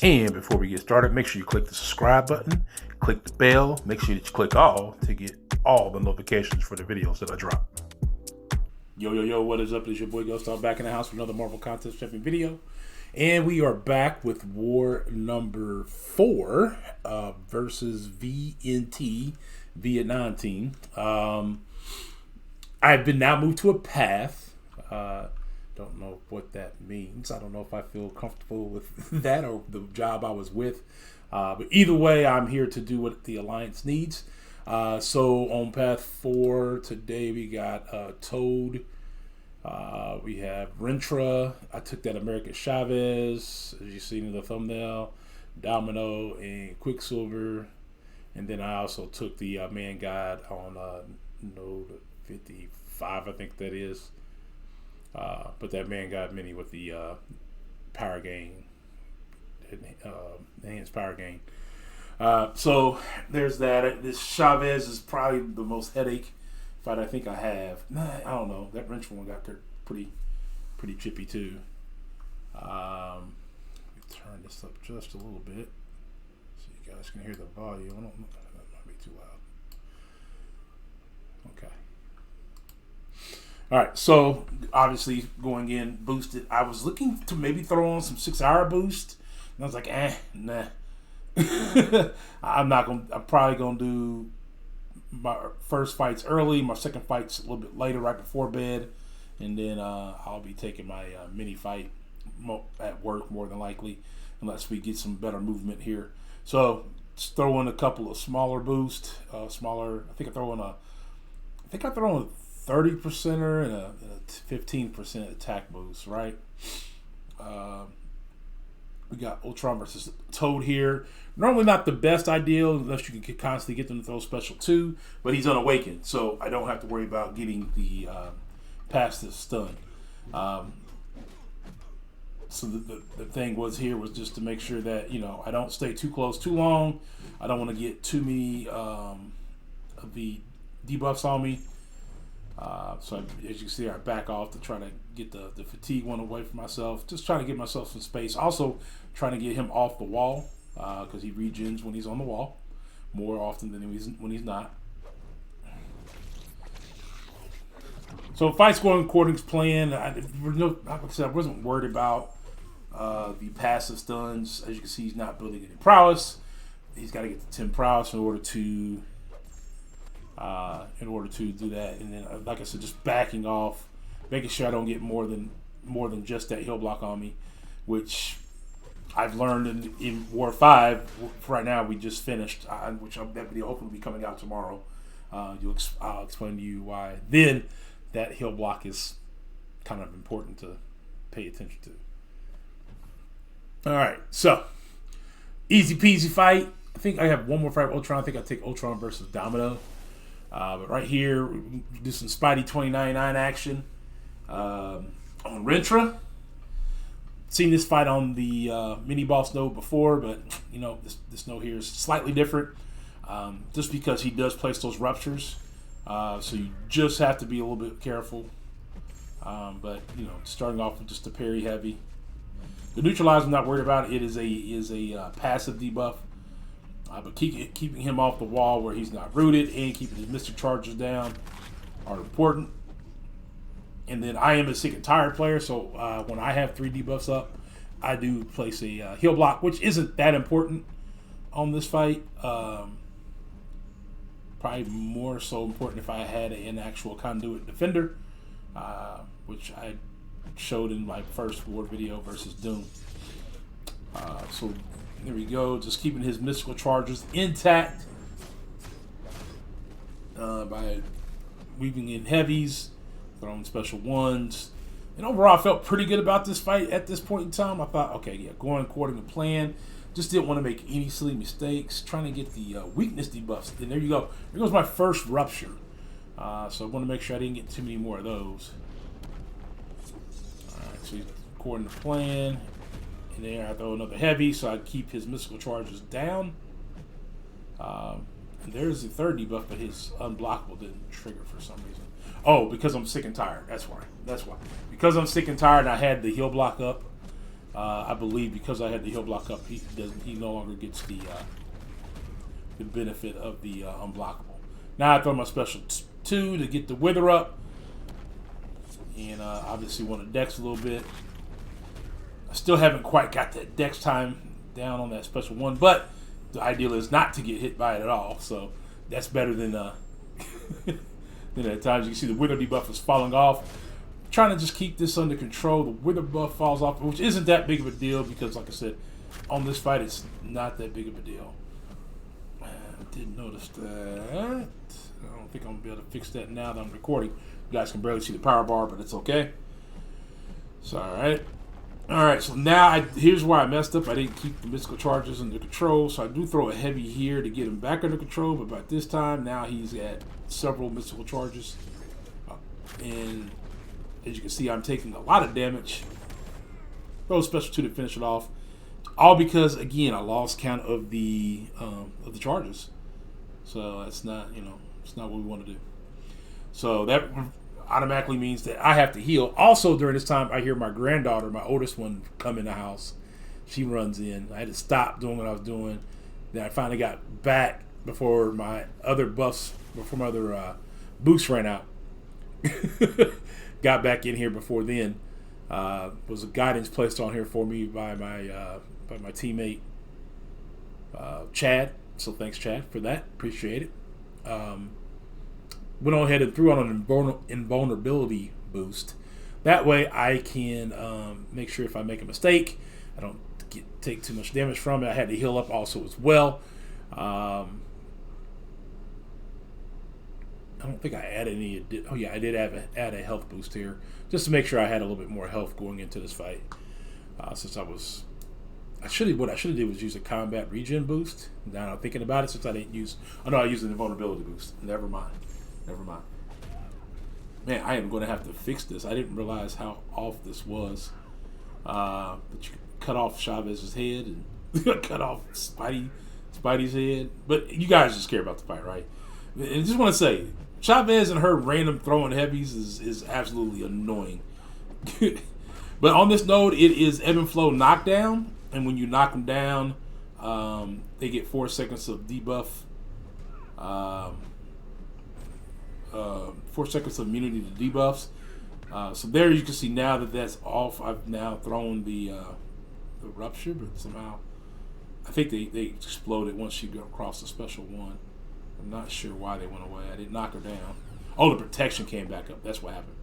And before we get started, make sure you click the subscribe button, click the bell, make sure that you click all to get all the notifications for the videos that I drop. Yo, what is up? It's your boy Ghostdog back in the house for another Marvel Contest Champion video. And we are back with war number 4 versus VNT, Vietnam team. I've been now moved to a path. Don't know what that means. I don't know if I feel comfortable with that or the job I was with. But either way, I'm here to do what the Alliance needs. So on path 4 today, we got Toad. We have Rentra. I took that American Chavez, as you see in the thumbnail. Domino and Quicksilver. And then I also took the Man God on node 55, I think that is. But that Man God mini with the power gain, enhanced power gain. So there's that. This Chavez is probably the most headache fight I think I have. I don't know. That wrench one got pretty chippy too. Let me turn this up just a little bit so you guys can hear the volume. I don't know. That might be too loud. Okay. All right, so obviously going in boosted. I was looking to maybe throw on some 6-hour boost, and I was like, nah. I'm probably gonna do my first fights early, my second fights a little bit later, right before bed, and then I'll be taking my mini fight at work more than likely, unless we get some better movement here. So just throw in a couple of smaller boosts, smaller. I think I throw in a 30%er and a 15% attack boost, right? We got Ultron versus Toad here. Normally not the best ideal unless you can constantly get them to throw special 2, but he's unawakened, so I don't have to worry about getting the past this stun. So the thing was just to make sure that, I don't stay too close too long. I don't want to get too many of the debuffs on me. So as you can see, I back off to try to get the fatigue one away from myself. Just trying to give myself some space. Also trying to get him off the wall because he regens when he's on the wall more often than when he's not. So fight's going according to plan. Like I said, I wasn't worried about the passive stuns. As you can see, he's not building any prowess. He's got to get to 10 prowess in order to do that. And then, like I said, just backing off, making sure I don't get more than just that heal block on me, which I've learned in War 5. Right now, we just finished, which that video hopefully will be coming out tomorrow. I'll explain to you why then that heal block is kind of important to pay attention to. All right, so easy peasy fight. I think I have one more fight with Ultron. I think I take Ultron versus Domino. But right here, we do some Spidey 2099 action on Rentra. Seen this fight on the mini boss node before, but this node here is slightly different, just because he does place those ruptures. So you just have to be a little bit careful. But starting off with just a parry heavy. The neutralizer, I'm not worried about. It is a passive debuff. But keeping him off the wall where he's not rooted and keeping his Mystic Charges down are important. And then I am a sick and tired player, so when I have 3 debuffs up, I do place a heal block, which isn't that important on this fight. Probably more so important if I had an actual conduit defender, which I showed in my first war video versus Doom. So here we go, just keeping his mystical charges intact by weaving in heavies, throwing special ones. And overall, I felt pretty good about this fight at this point in time. I thought, okay, yeah, going according to plan. Just didn't want to make any silly mistakes. Trying to get the weakness debuffs. And there you go. There goes my first rupture. So I want to make sure I didn't get too many more of those. All right, so according to plan. And there I throw another heavy, so I keep his mystical charges down. And there's the third debuff, but his unblockable didn't trigger for some reason. Oh, because I'm sick and tired. That's why. Because I'm sick and tired and I had the heal block up. I believe because I had the heal block up, he no longer gets the benefit of the unblockable. Now I throw my special 2 to get the wither up, and obviously want to dex a little bit. I still haven't quite got that dex time down on that special 1, but the ideal is not to get hit by it at all. So that's better than at times you can see the wither debuff is falling off. Trying to just keep this under control. The wither buff falls off, which isn't that big of a deal because, like I said, on this fight it's not that big of a deal. I did notice that. I don't think I'm gonna be able to fix that now that I'm recording. You guys can barely see the power bar, but it's okay. So all right. So now here's where I messed up. I didn't keep the mystical charges under control, so I do throw a heavy here to get him back under control. But by this time, now he's at several mystical charges, and as you can see, I'm taking a lot of damage. Throw a special 2 to finish it off. All because, again, I lost count of the charges. So that's not, it's not what we want to do. So that automatically means that I have to heal. Also, during this time, I hear my granddaughter, my oldest one, come in the house. She runs in. I had to stop doing what I was doing. Then I finally got back before my other boosts ran out. Got back in here before then. Was a guidance placed on here for me by my teammate Chad. So thanks, Chad, for that. Appreciate it. Went on ahead and threw on an invulnerability boost. That way I can make sure if I make a mistake, I don't take too much damage from it. I had to heal up also as well. I don't think I added any. Oh yeah, I did add a health boost here just to make sure I had a little bit more health going into this fight. Since what I should have did was use a combat regen boost. Now I'm thinking about it, since I didn't use. Oh no, I used an invulnerability boost. Never mind. Man, I am going to have to fix this. I didn't realize how off this was. But you cut off Chavez's head and cut off Spidey's head. But you guys just care about the fight, right? And I just want to say, Chavez and her random throwing heavies is absolutely annoying. But on this node, it is ebb and flow knockdown. And when you knock them down, they get 4 seconds of debuff. 4 seconds of immunity to debuffs. So there you can see now that that's off. I've now thrown the rupture, but somehow I think they exploded once she got across the special 1. I'm not sure why they went away. I didn't knock her down. Oh, the protection came back up. That's what happened.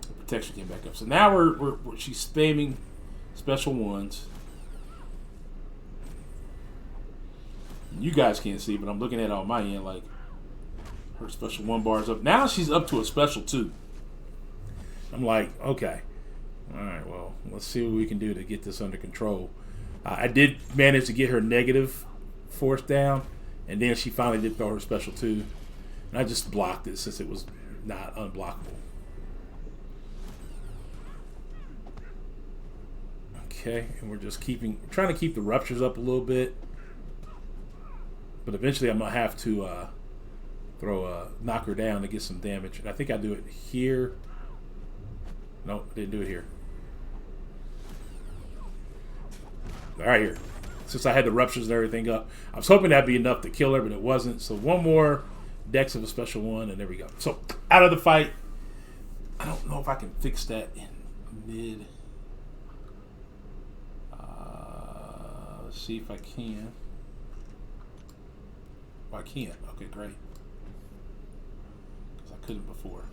The protection came back up. So now she's spamming special 1s. You guys can't see, but I'm looking at it on my end like her special 1 bar is up. Now she's up to a special 2. I'm like, okay. All right, well, let's see what we can do to get this under control. I did manage to get her negative force down, and then she finally did throw her special 2. And I just blocked it since it was not unblockable. Okay, and we're just trying to keep the ruptures up a little bit. But eventually I'm going to have to knock her down to get some damage. And I think I do it here. No, I didn't do it here. Right here. Since I had the ruptures and everything up. I was hoping that'd be enough to kill her, but it wasn't. So 1 more dex of a special 1, and there we go. So out of the fight. I don't know if I can fix that in mid. Let's see if I can. Oh, I can't. Okay, great. Because I couldn't before.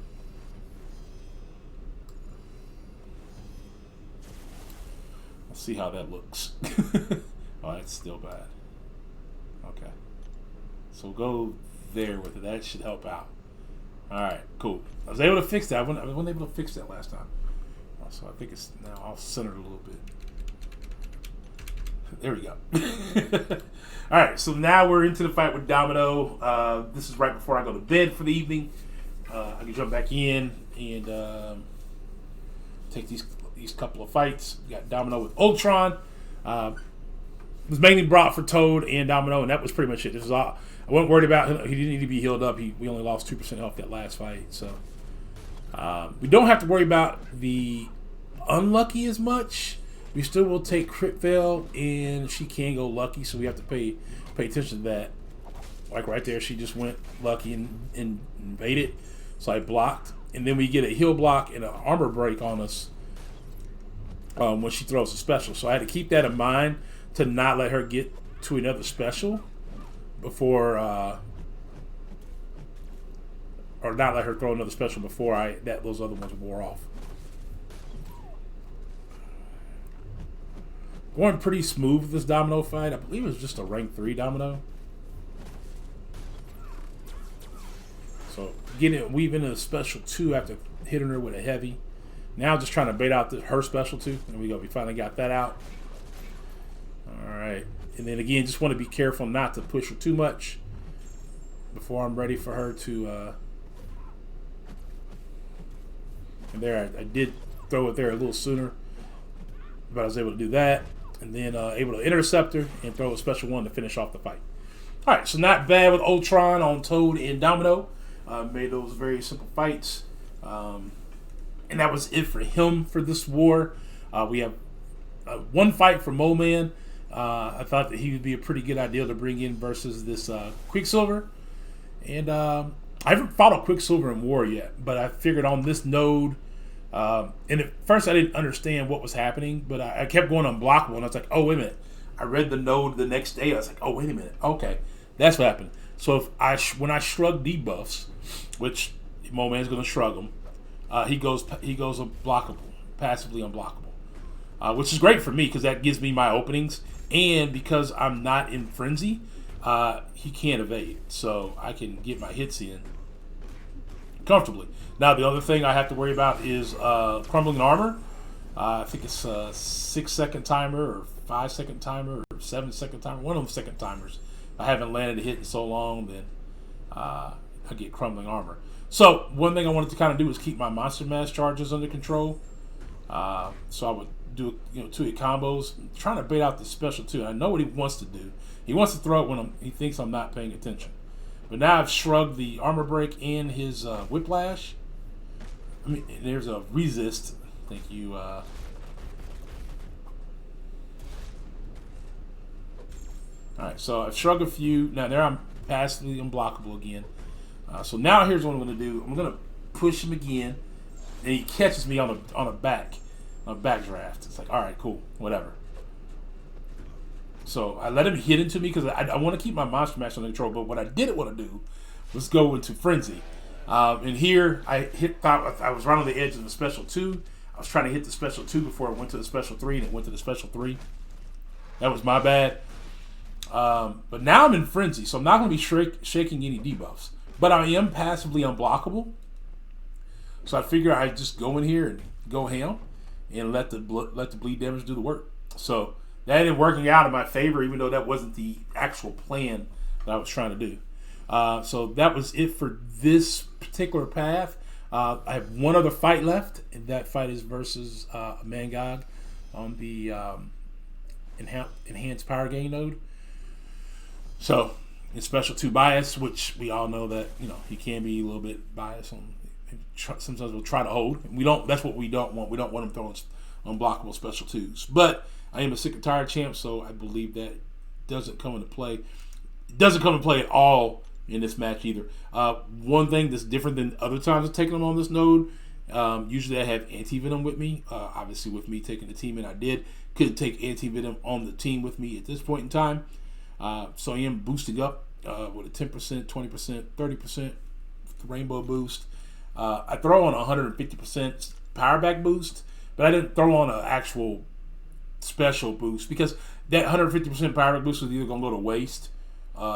Let's see how that looks. Oh, that's still bad. Okay. So we'll go there with it. That should help out. Alright, cool. I was able to fix that. I wasn't able to fix that last time. So I think it's now off centered a little bit. There we go. Alright, so now we're into the fight with Domino. This is right before I go to bed for the evening. I can jump back in and take these couple of fights. We got Domino with Ultron. It was mainly brought for Toad and Domino, and that was pretty much it. This was all. I wasn't worried about him. He didn't need to be healed up. We only lost 2% health that last fight, so we don't have to worry about the unlucky as much. We still will take crit fail, and she can go lucky, so we have to pay attention to that. Like right there, she just went lucky and invaded, so I blocked. And then we get a heal block and an armor break on us when she throws a special. So I had to keep that in mind to not let her get to another special before, or not let her throw another special before those other ones wore off. Going pretty smooth with this domino fight. I believe it was just a rank 3 domino. So weaving into special 2 after hitting her with a heavy. Now just trying to bait out her special 2. There we go. We finally got that out. All right. And then again, just want to be careful not to push her too much before I'm ready for her to. And there, I did throw it there a little sooner, but I was able to do that. And then able to intercept her and throw a special 1 to finish off the fight. All right, so not bad with Ultron on Toad and Domino. Made those very simple fights. And that was it for him for this war. We have one fight for Mole Man. I thought that he would be a pretty good idea to bring in versus this Quicksilver. And I haven't fought a Quicksilver in war yet, but I figured on this node, and at first I didn't understand what was happening, but I kept going unblockable, and I was like, oh, wait a minute. I read the node the next day. I was like, oh, wait a minute. Okay, that's what happened. So when I shrug debuffs, which Mole Man's going to shrug them, he goes unblockable, passively unblockable, which is great for me because that gives me my openings, and because I'm not in frenzy, he can't evade, so I can get my hits in comfortably. Now the other thing I have to worry about is crumbling armor. I think it's a 6-second timer or 5-second timer or 7-second timer. One of them second timers. If I haven't landed a hit in so long, then I get crumbling armor. So one thing I wanted to kind of do is keep my monster mass charges under control. So I would do 2-hit combos, trying to bait out the special 2. I know what he wants to do. He wants to throw it when he thinks I'm not paying attention. But now I've shrugged the armor break and his whiplash. I mean, there's a resist. Thank you. All right, so I've shrugged a few. Now there I'm passively unblockable again. So now here's what I'm going to do. I'm going to push him again, and he catches me on a backdraft. It's like, all right, cool, whatever. So I let him hit into me because I want to keep my monster mass under control. But what I didn't want to do was go into frenzy. And here I thought I was right on the edge of the special 2. I was trying to hit the special 2 before I went to the special 3, and it went to the special 3. That was my bad. But now I'm in frenzy, so I'm not going to be shaking any debuffs. But I am passively unblockable. So I figure I just go in here and go ham and let the bleed damage do the work. So that ended up working out in my favor, even though that wasn't the actual plan that I was trying to do. So that was it for this particular path. I have one other fight left, and that fight is versus Mangog on the enhanced power gain node. So in special 2 bias, which we all know that he can be a little bit biased on. Sometimes we'll try to hold. We don't. That's what we don't want. We don't want him throwing unblockable special 2s. But I am a sick and tired champ, so I believe that doesn't come into play. It doesn't come into play at all in this match either. One thing that's different than other times I've taken them on this node, usually I have anti-venom with me. Obviously with me taking the team, and I couldn't take anti-venom on the team with me at this point in time. So I am boosting up with a 10%, 20%, 30% rainbow boost. I throw on 150% power back boost, but I didn't throw on an actual special boost because that 150% power back boost was either going to go to waste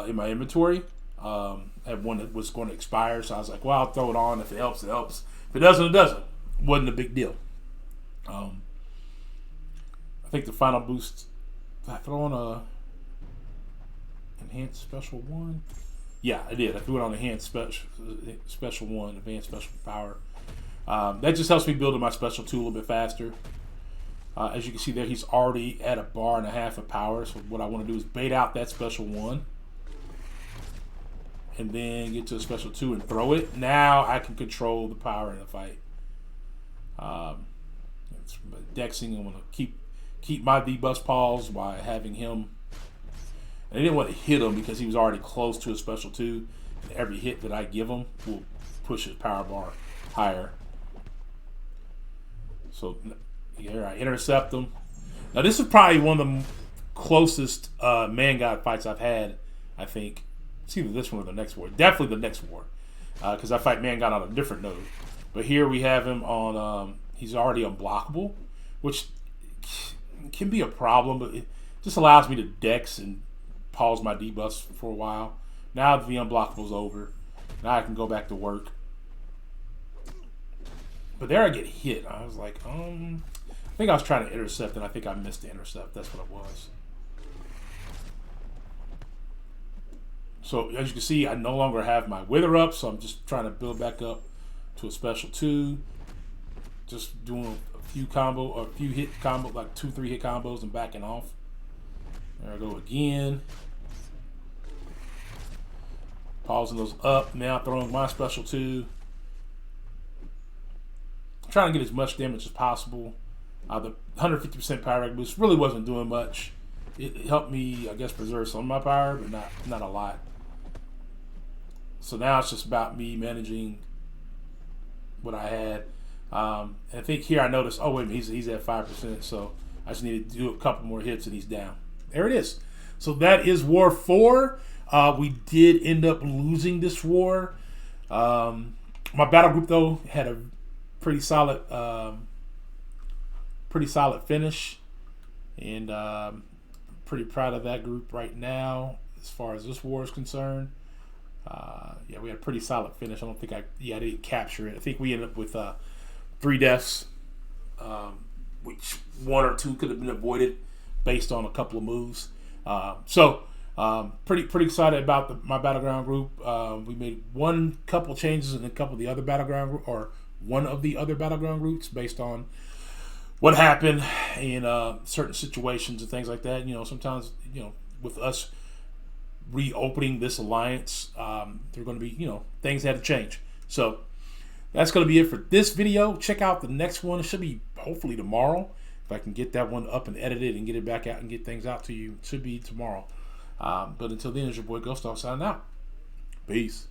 in my inventory. I had one that was going to expire, so I was like, well, I'll throw it on. If it helps, it helps. If it doesn't, it doesn't. Wasn't a big deal. I think the final boost, did I throw on a enhanced special 1? Yeah, I did. I threw it on enhanced special 1, advanced special power. That just helps me build my special 2 a little bit faster. As you can see there, he's already at 1.5 bars of power. So what I want to do is bait out that special 1. And then get to a special 2 and throw it. Now I can control the power in the fight. It's dexing. I want to keep my D-bus paused by having him. And I didn't want to hit him because he was already close to a special 2. And every hit that I give him will push his power bar higher. So here I intercept him. Now this is probably one of the closest man god fights I've had. I think it's either this one or the next war. Definitely the next war, because I fight man god on a different node. But here we have him on. He's already unblockable, which can be a problem, but it just allows me to dex and pause my D-bus for a while. Now that the unblockable's over, now I can go back to work. But there I get hit. I was like, I think I was trying to intercept, and I think I missed the intercept. That's what it was. So as you can see, I no longer have my wither up, so I'm just trying to build back up to a special 2. Just doing a few hit combo, like 2-3 hit combos, and backing off. There I go again. Pausing those up, now throwing my special 2. I'm trying to get as much damage as possible. The 150% power rate boost really wasn't doing much. It helped me, I guess, preserve some of my power, but not a lot. So now it's just about me managing what I had. And I think here I noticed, oh wait a minute, he's at 5%, so I just need to do a couple more hits and he's down. There it is. So that is War 4. We did end up losing this war. My battle group though had a pretty solid finish, and pretty proud of that group right now as far as this war is concerned. Yeah, we had a pretty solid finish. I don't think I didn't capture it. I think we ended up with 3 deaths, which 1 or 2 could have been avoided based on a couple of moves. Pretty excited about my battleground group. We made couple changes in a couple of the other battleground group, or one of the other battleground groups, based on what happened in certain situations and things like that. Sometimes with us reopening this alliance, there are going to be things that had to change. So that's going to be it for this video. Check out the next one. It should be hopefully tomorrow. If I can get that one up and edited and get it back out and get things out to you, it should be tomorrow. But until then, it's your boy Ghostdog signing out. Peace.